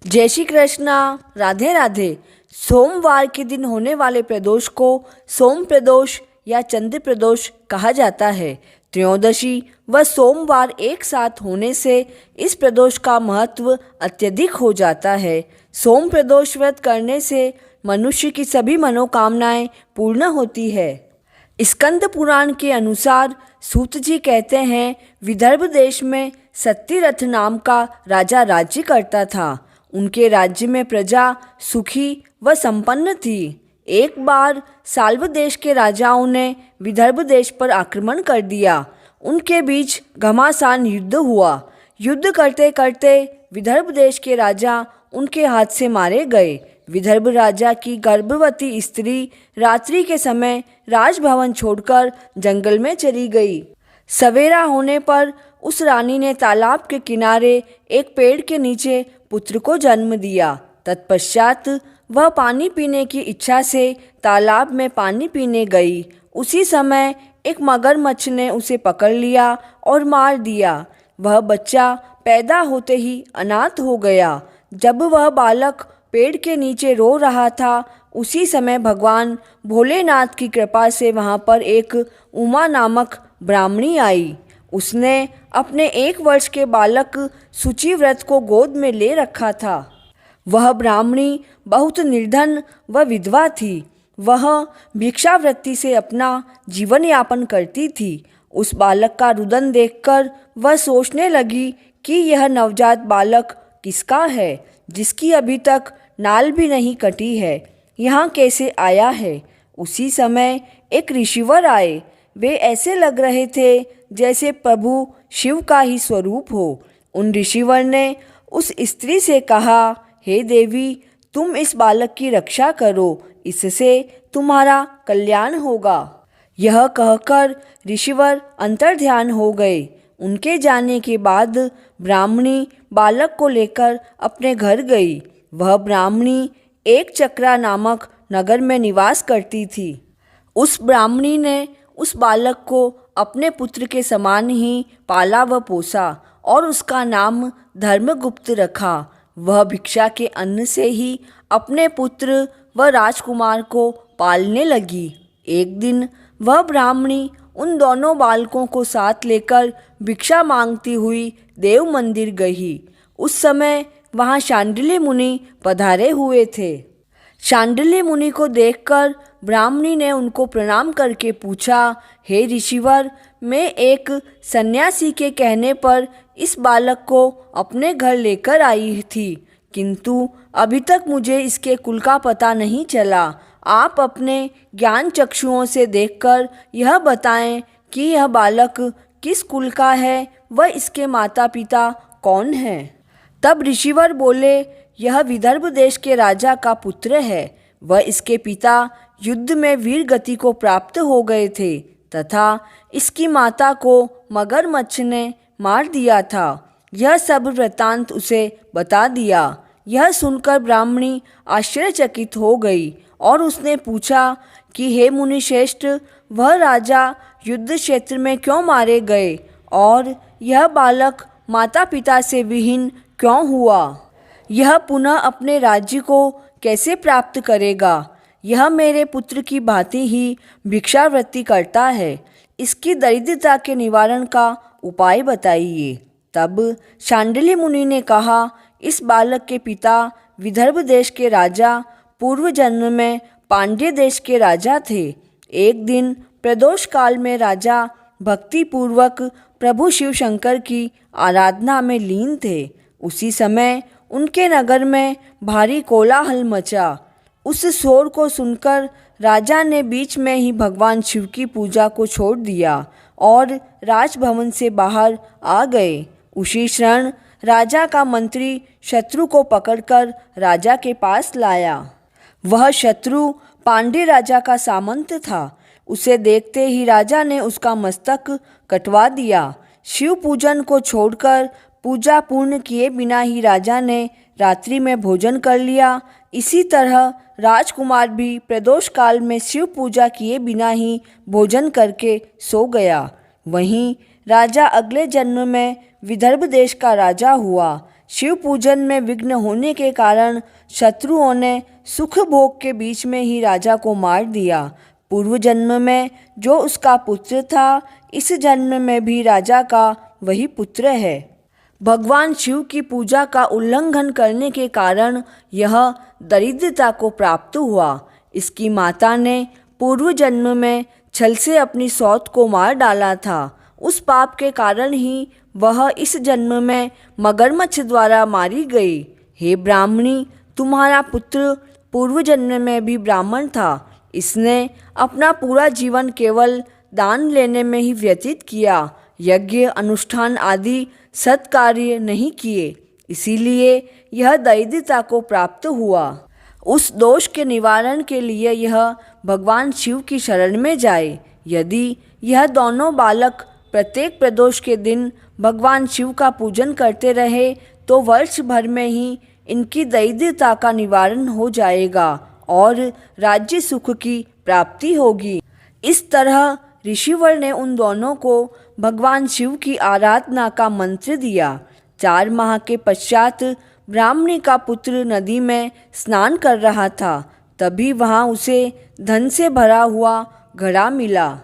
जय श्री कृष्णा। राधे राधे। सोमवार के दिन होने वाले प्रदोष को सोम प्रदोष या चंद्र प्रदोष कहा जाता है। त्रयोदशी व सोमवार एक साथ होने से इस प्रदोष का महत्व अत्यधिक हो जाता है। सोम प्रदोष व्रत करने से मनुष्य की सभी मनोकामनाएं पूर्ण होती है। स्कंद पुराण के अनुसार सूत जी कहते हैं, विदर्भ देश में सत्यरथ नाम का राजा राज्य करता था। उनके राज्य में प्रजा सुखी व संपन्न थी। एक बार साल्व देश के राजाओं ने विदर्भ देश पर आक्रमण कर दिया। उनके बीच घमासान युद्ध हुआ। युद्ध करते करते विदर्भ देश के राजा उनके हाथ से मारे गए। विदर्भ राजा की गर्भवती स्त्री रात्रि के समय राजभवन छोड़कर जंगल में चली गई। सवेरा होने पर उस रानी ने तालाब के किनारे एक पेड़ के नीचे पुत्र को जन्म दिया। तत्पश्चात वह पानी पीने की इच्छा से तालाब में पानी पीने गई। उसी समय एक मगरमच्छ ने उसे पकड़ लिया और मार दिया। वह बच्चा पैदा होते ही अनाथ हो गया। जब वह बालक पेड़ के नीचे रो रहा था, उसी समय भगवान भोलेनाथ की कृपा से वहाँ पर एक उमा नामक ब्राह्मणी आई। उसने अपने 1 वर्ष के बालक शुचिव्रत को गोद में ले रखा था। वह ब्राह्मणी बहुत निर्धन व विधवा थी। वह भिक्षावृत्ति से अपना जीवन यापन करती थी। उस बालक का रुदन देखकर वह सोचने लगी कि यह नवजात बालक किसका है, जिसकी अभी तक नाल भी नहीं कटी है, यहाँ कैसे आया है। उसी समय एक ऋषिवर आए। वे ऐसे लग रहे थे जैसे प्रभु शिव का ही स्वरूप हो। उन ऋषिवर ने उस स्त्री से कहा, हे देवी, तुम इस बालक की रक्षा करो, इससे तुम्हारा कल्याण होगा। यह कहकर ऋषिवर अंतर्ध्यान हो गए। उनके जाने के बाद ब्राह्मणी बालक को लेकर अपने घर गई। वह ब्राह्मणी एक चक्रा नामक नगर में निवास करती थी। उस ब्राह्मणी ने उस बालक को अपने पुत्र के समान ही पाला व पोसा और उसका नाम धर्मगुप्त रखा। वह भिक्षा के अन्न से ही अपने पुत्र व राजकुमार को पालने लगी। एक दिन वह ब्राह्मणी उन दोनों बालकों को साथ लेकर भिक्षा मांगती हुई देव मंदिर गई। उस समय वहाँ शांडिल्य मुनि पधारे हुए थे। शांडिल्य मुनि को देखकर ब्राह्मणी ने उनको प्रणाम करके पूछा, हे ऋषिवर, मैं एक सन्यासी के कहने पर इस बालक को अपने घर लेकर आई थी, किंतु अभी तक मुझे इसके कुल का पता नहीं चला। आप अपने ज्ञान चक्षुओं से देखकर यह बताएं कि यह बालक किस कुल का है व इसके माता पिता कौन हैं। तब ऋषिवर बोले, यह विदर्भ देश के राजा का पुत्र है। वह इसके पिता युद्ध में वीर गति को प्राप्त हो गए थे तथा इसकी माता को मगरमच्छ ने मार दिया था। यह सब वृत्तांत उसे बता दिया। यह सुनकर ब्राह्मणी आश्चर्यचकित हो गई और उसने पूछा कि हे मुनिश्रेष्ठ, वह राजा युद्ध क्षेत्र में क्यों मारे गए और यह बालक माता पिता से विहीन क्यों हुआ? यह पुनः अपने राज्य को कैसे प्राप्त करेगा? यह मेरे पुत्र की भांति ही भिक्षावृत्ति करता है। इसकी दरिद्रता के निवारण का उपाय बताइए। तब शांडिल्य मुनि ने कहा, इस बालक के पिता विदर्भ देश के राजा पूर्व जन्म में पांड्य देश के राजा थे। एक दिन प्रदोष काल में राजा भक्तिपूर्वक प्रभु शिव शंकर की आराधना में लीन थे। उसी समय उनके नगर में भारी कोलाहल मचा। उस शोर को सुनकर राजा ने बीच में ही भगवान शिव की पूजा को छोड़ दिया और राजभवन से बाहर आ गए। उसी क्षण राजा का मंत्री शत्रु को पकड़कर राजा के पास लाया। वह शत्रु पांड्य राजा का सामंत था। उसे देखते ही राजा ने उसका मस्तक कटवा दिया। शिव पूजन को छोड़कर पूजा पूर्ण किए बिना ही राजा ने रात्रि में भोजन कर लिया। इसी तरह राजकुमार भी प्रदोष काल में शिव पूजा किए बिना ही भोजन करके सो गया। वहीं राजा अगले जन्म में विदर्भ देश का राजा हुआ। शिव पूजन में विघ्न होने के कारण शत्रुओं ने सुख भोग के बीच में ही राजा को मार दिया। पूर्व जन्म में जो उसका पुत्र था, इस जन्म में भी राजा का वही पुत्र है। भगवान शिव की पूजा का उल्लंघन करने के कारण यह दरिद्रता को प्राप्त हुआ। इसकी माता ने पूर्व जन्म में छल से अपनी सौत को मार डाला था। उस पाप के कारण ही वह इस जन्म में मगरमच्छ द्वारा मारी गई। हे ब्राह्मणी, तुम्हारा पुत्र पूर्व जन्म में भी ब्राह्मण था। इसने अपना पूरा जीवन केवल दान लेने में ही व्यतीत किया, यज्ञ अनुष्ठान आदि सत्कार्य नहीं किए, इसीलिए यह दरिद्रता को प्राप्त हुआ। उस दोष के निवारण के लिए यह भगवान शिव की शरण में जाए। यदि यह दोनों बालक प्रत्येक प्रदोष के दिन भगवान शिव का पूजन करते रहे तो वर्ष भर में ही इनकी दरिद्रता का निवारण हो जाएगा और राज्य सुख की प्राप्ति होगी। इस तरह ऋषिवर ने उन दोनों को भगवान शिव की आराधना का मंत्र दिया। 4 माह के पश्चात ब्राह्मणी का पुत्र नदी में स्नान कर रहा था। तभी वहाँ उसे धन से भरा हुआ घड़ा मिला।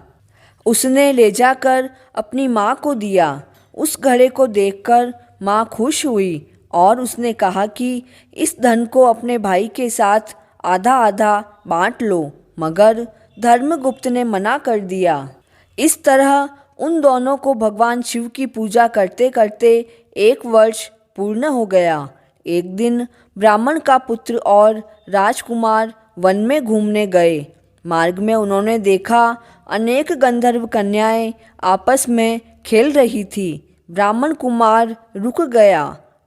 उसने ले जाकर अपनी माँ को दिया। उस घड़े को देखकर माँ खुश हुई और उसने कहा कि इस धन को अपने भाई के साथ आधा आधा बांट लो, मगर धर्मगुप्त ने मना कर दिया। इस तरह उन दोनों को भगवान शिव की पूजा करते करते 1 वर्ष पूर्ण हो गया। एक दिन ब्राह्मण का पुत्र और राजकुमार वन में घूमने गए। मार्ग में उन्होंने देखा अनेक गंधर्व कन्याएं आपस में खेल रही थी। ब्राह्मण कुमार रुक गया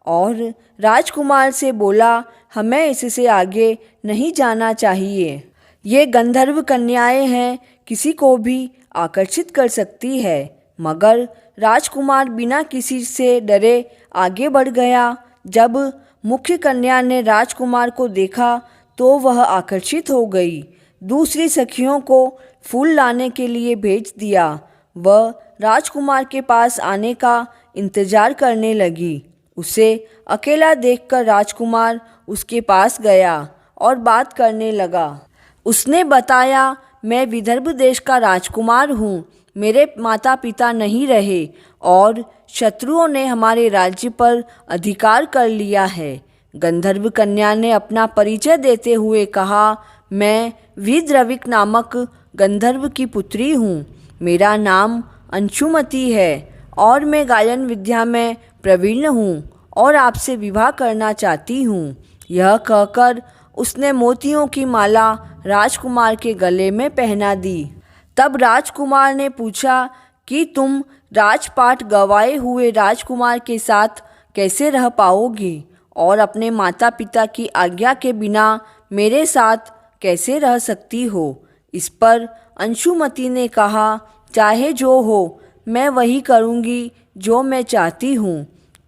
और राजकुमार से बोला, हमें इससे आगे नहीं जाना चाहिए। ये गंधर्व कन्याएं हैं, किसी को भी आकर्षित कर सकती है। मगर राजकुमार बिना किसी से डरे आगे बढ़ गया। जब मुख्य कन्या ने राजकुमार को देखा तो वह आकर्षित हो गई। दूसरी सखियों को फूल लाने के लिए भेज दिया। वह राजकुमार के पास आने का इंतजार करने लगी। उसे अकेला देखकर राजकुमार उसके पास गया और बात करने लगा। उसने बताया, मैं विदर्भ देश का राजकुमार हूँ। मेरे माता पिता नहीं रहे और शत्रुओं ने हमारे राज्य पर अधिकार कर लिया है। गंधर्व कन्या ने अपना परिचय देते हुए कहा, मैं विद्रविक नामक गंधर्व की पुत्री हूँ। मेरा नाम अंशुमती है और मैं गायन विद्या में प्रवीण हूँ और आपसे विवाह करना चाहती हूँ। यह कहकर उसने मोतियों की माला राजकुमार के गले में पहना दी। तब राजकुमार ने पूछा कि तुम राजपाट गवाए हुए राजकुमार के साथ कैसे रह पाओगी और अपने माता पिता की आज्ञा के बिना मेरे साथ कैसे रह सकती हो। इस पर अंशुमती ने कहा, चाहे जो हो, मैं वही करूँगी जो मैं चाहती हूँ।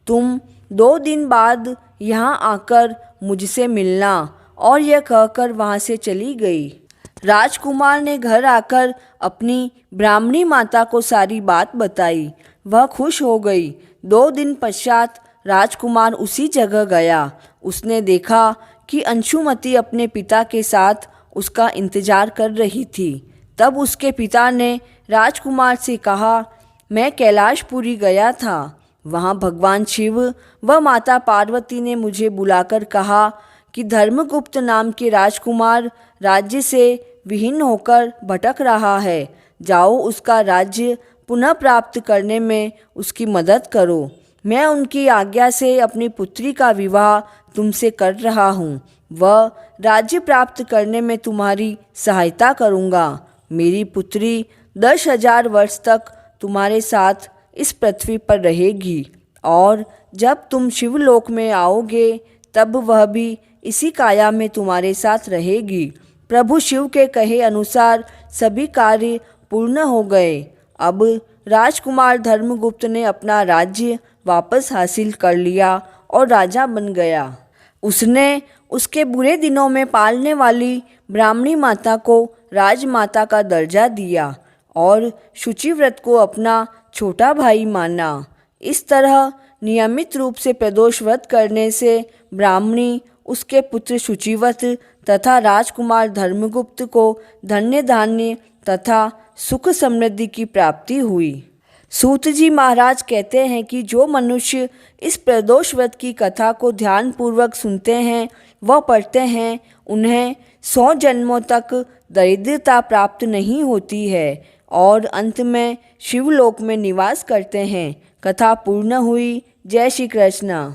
तुम 2 दिन बाद यहाँ आकर मुझसे मिलना। और यह कहकर वहाँ से चली गई। राजकुमार ने घर आकर अपनी ब्राह्मणी माता को सारी बात बताई। वह खुश हो गई। 2 दिन पश्चात राजकुमार उसी जगह गया। उसने देखा कि अंशुमती अपने पिता के साथ उसका इंतजार कर रही थी। तब उसके पिता ने राजकुमार से कहा, मैं कैलाशपुरी गया था। वहाँ भगवान शिव व माता पार्वती ने मुझे बुलाकर कहा कि धर्मगुप्त नाम के राजकुमार राज्य से विहीन होकर भटक रहा है। जाओ उसका राज्य पुनः प्राप्त करने में उसकी मदद करो। मैं उनकी आज्ञा से अपनी पुत्री का विवाह तुमसे कर रहा हूँ। वह राज्य प्राप्त करने में तुम्हारी सहायता करूँगा। मेरी पुत्री 10,000 वर्ष तक तुम्हारे साथ इस पृथ्वी पर रहेगी और जब तुम शिवलोक में आओगे तब वह भी इसी काया में तुम्हारे साथ रहेगी। प्रभु शिव के कहे अनुसार सभी कार्य पूर्ण हो गए। अब राजकुमार धर्मगुप्त ने अपना राज्य वापस हासिल कर लिया और राजा बन गया। उसने उसके बुरे दिनों में पालने वाली ब्राह्मणी माता को राजमाता का दर्जा दिया और शुचिव्रत को अपना छोटा भाई माना। इस तरह नियमित रूप से प्रदोष व्रत करने से ब्राह्मणी, उसके पुत्र शुचिवत तथा राजकुमार धर्मगुप्त को धन्य धान्य तथा सुख समृद्धि की प्राप्ति हुई। सूत जी महाराज कहते हैं कि जो मनुष्य इस प्रदोष व्रत की कथा को ध्यानपूर्वक सुनते हैं व पढ़ते हैं, उन्हें 100 जन्मों तक दरिद्रता प्राप्त नहीं होती है और अंत में शिवलोक में निवास करते हैं। कथा पूर्ण हुई। जय श्री कृष्ण।